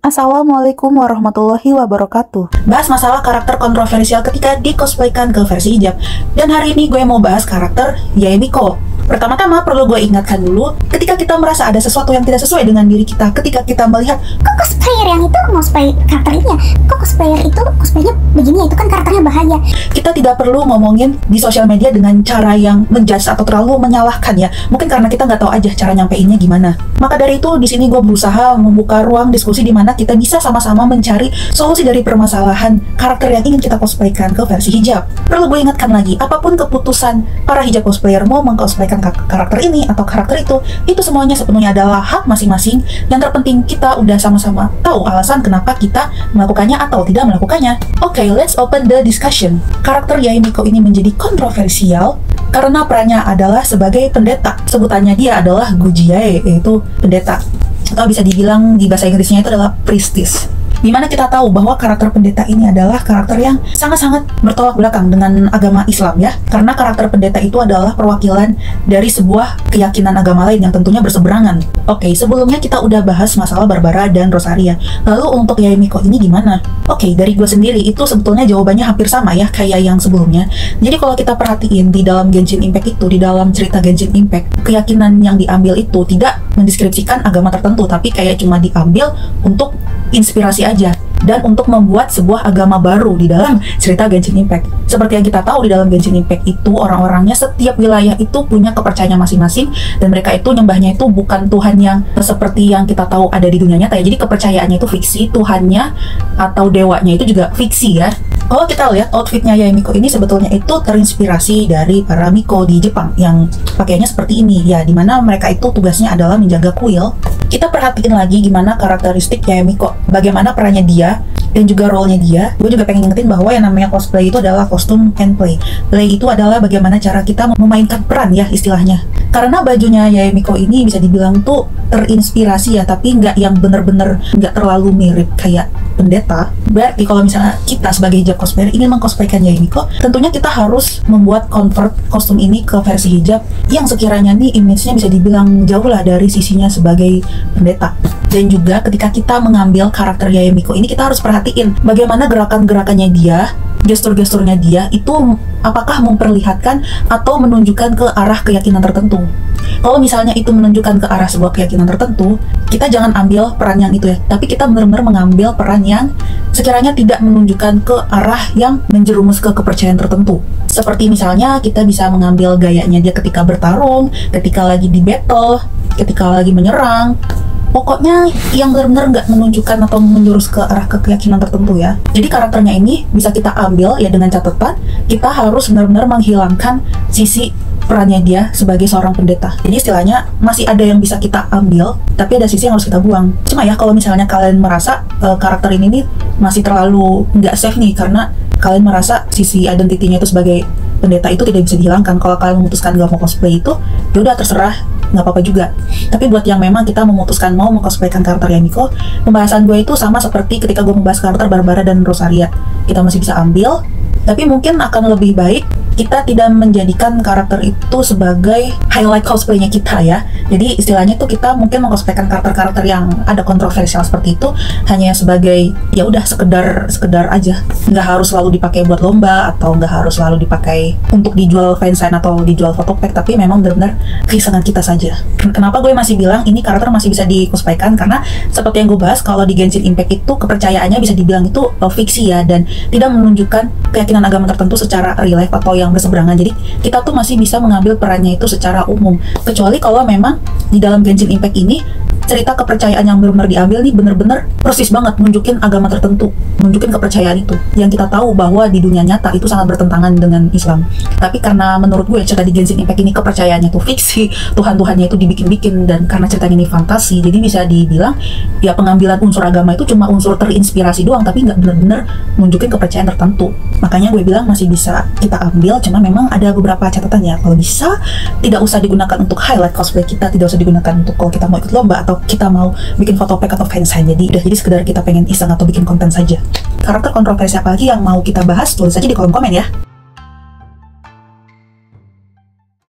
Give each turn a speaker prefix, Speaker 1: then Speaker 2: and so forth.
Speaker 1: Assalamualaikum warahmatullahi wabarakatuh. Bahas masalah karakter kontroversial ketika di-cosplaykan ke versi hijab. Dan hari ini gue mau bahas karakter Yae Miko. Pertama-tama perlu gue ingatkan dulu, ketika kita merasa ada sesuatu yang tidak sesuai dengan diri kita, ketika kita melihat
Speaker 2: kok cosplayer yang itu cosplay karakter ini ya, kok cosplayer itu cosplaynya begini ya, itu kan karakternya bahaya.
Speaker 1: Kita tidak perlu ngomongin di sosial media dengan cara yang menjudge atau terlalu menyalahkan ya. Mungkin karena kita nggak tahu aja cara nyampeinnya gimana. Maka dari itu di sini gue berusaha membuka ruang diskusi di mana kita bisa sama-sama mencari solusi dari permasalahan karakter yang ingin kita cosplaykan ke versi hijab. Perlu gue ingatkan lagi, apapun keputusan para hijab cosplayer mau mengcosplaykan karakter ini atau karakter itu semuanya sepenuhnya adalah hak masing-masing. Yang terpenting kita udah sama-sama tahu alasan kenapa kita melakukannya atau tidak melakukannya. Oke, let's open the discussion. Karakter Yae Miko ini menjadi kontroversial karena perannya adalah sebagai pendeta. Sebutannya dia adalah Gujiae, yaitu pendeta. Atau bisa dibilang di bahasa Inggrisnya itu adalah priestess. Dimana kita tahu bahwa karakter pendeta ini adalah karakter yang sangat-sangat bertolak belakang dengan agama Islam ya. Karena karakter pendeta itu adalah perwakilan dari sebuah keyakinan agama lain yang tentunya berseberangan. Oke, sebelumnya kita udah bahas masalah Barbara dan Rosaria. Lalu untuk Yae Miko ini gimana? Oke, dari gue sendiri itu sebetulnya jawabannya hampir sama ya kayak yang sebelumnya. Jadi kalau kita perhatiin di dalam Genshin Impact itu, di dalam cerita Genshin Impact, keyakinan yang diambil itu tidak mendeskripsikan agama tertentu, tapi kayak cuma diambil untuk inspirasi aja dan untuk membuat sebuah agama baru di dalam cerita Genshin Impact. Seperti yang kita tahu di dalam Genshin Impact itu orang-orangnya setiap wilayah itu punya kepercayaan masing-masing dan mereka itu nyembahnya itu bukan Tuhan yang seperti yang kita tahu ada di dunia nyata ya. Jadi kepercayaannya itu fiksi, Tuhannya atau dewanya itu juga fiksi ya. Kalau kita lihat outfitnya Yae Miko ini sebetulnya itu terinspirasi dari para Miko di Jepang yang pakaiannya seperti ini ya, dimana mereka itu tugasnya adalah menjaga kuil. Kita perhatiin lagi gimana karakteristik Yae Miko, bagaimana perannya dia dan juga role-nya dia. Gue juga pengen ngingetin bahwa yang namanya cosplay itu adalah kostum and play. Play itu adalah bagaimana cara kita memainkan peran ya istilahnya. Karena bajunya Yae Miko ini bisa dibilang tuh terinspirasi ya, tapi nggak yang bener-bener nggak terlalu mirip kayak pendeta. Berarti kalau misalnya kita sebagai hijab cosplayer ingin mengcosplaykan Yae Miko, tentunya kita harus membuat convert kostum ini ke versi hijab yang sekiranya nih image-nya bisa dibilang jauh lah dari sisinya sebagai pendeta. Dan juga ketika kita mengambil karakter Yae Miko ini, kita harus perhatiin bagaimana gerakan-gerakannya dia, gestur-gesturnya dia itu apakah memperlihatkan atau menunjukkan ke arah keyakinan tertentu. Kalau misalnya itu menunjukkan ke arah sebuah keyakinan tertentu, kita jangan ambil peran yang itu ya, tapi kita benar-benar mengambil peran yang sekiranya tidak menunjukkan ke arah yang menjerumus ke kepercayaan tertentu. Seperti misalnya kita bisa mengambil gayanya dia ketika bertarung, ketika lagi di battle, ketika lagi menyerang. Pokoknya yang benar-benar nggak menunjukkan atau menjurus ke arah keyakinan tertentu ya. Jadi karakternya ini bisa kita ambil ya dengan catatan kita harus benar-benar menghilangkan sisi perannya dia sebagai seorang pendeta. Jadi istilahnya masih ada yang bisa kita ambil, tapi ada sisi yang harus kita buang. Cuma ya kalau misalnya kalian merasa karakter ini nih masih terlalu nggak safe nih karena kalian merasa sisi identitinya itu sebagai pendeta itu tidak bisa dihilangkan. Kalau kalian memutuskan gak mau cosplay itu, ya udah terserah, nggak apa-apa juga. Tapi buat yang memang kita memutuskan mau mengcosplaykan karakter Yae Miko, pembahasan gue itu sama seperti ketika gue membahas karakter Barbara dan Rosaria. Kita masih bisa ambil, tapi mungkin akan lebih baik kita tidak menjadikan karakter itu sebagai highlight cosplaynya kita ya. Jadi istilahnya tuh kita mungkin mengcosplaykan karakter-karakter yang ada kontroversial seperti itu hanya sebagai ya udah sekedar aja. Nggak harus selalu dipakai buat lomba atau nggak harus selalu dipakai untuk dijual fansign atau dijual photopack, tapi memang benar-benar keisengan kita saja. Kenapa gue masih bilang ini karakter masih bisa di-cosplaykan? Karena seperti yang gue bahas, kalau di Genshin Impact itu kepercayaannya bisa dibilang itu fiksi ya, dan tidak menunjukkan keyakinan agama tertentu secara real life atau yang berseberangan. Jadi kita tuh masih bisa mengambil perannya itu secara umum, kecuali kalau memang di dalam Genshin Impact ini cerita kepercayaan yang benar-benar diambil nih bener-bener persis banget nunjukin agama tertentu, nunjukin kepercayaan itu yang kita tahu bahwa di dunia nyata itu sangat bertentangan dengan Islam. Tapi karena menurut gue cerita di Genshin Impact ini kepercayaannya tuh fiksi, Tuhan-Tuhannya itu dibikin-bikin, dan karena ceritanya ini fantasi, jadi bisa dibilang ya pengambilan unsur agama itu cuma unsur terinspirasi doang, tapi nggak bener-bener nunjukin kepercayaan tertentu. Makanya gue bilang masih bisa kita ambil, cuma memang ada beberapa catatan ya. Kalau bisa tidak usah digunakan untuk highlight cosplay kita, tidak usah digunakan untuk kalau kita mau ikut lomba atau kita mau bikin foto pack atau fansign. Jadi sekedar kita pengen iseng atau bikin konten saja. Karakter kontroversi apa lagi yang mau kita bahas, tulis aja di kolom komen ya.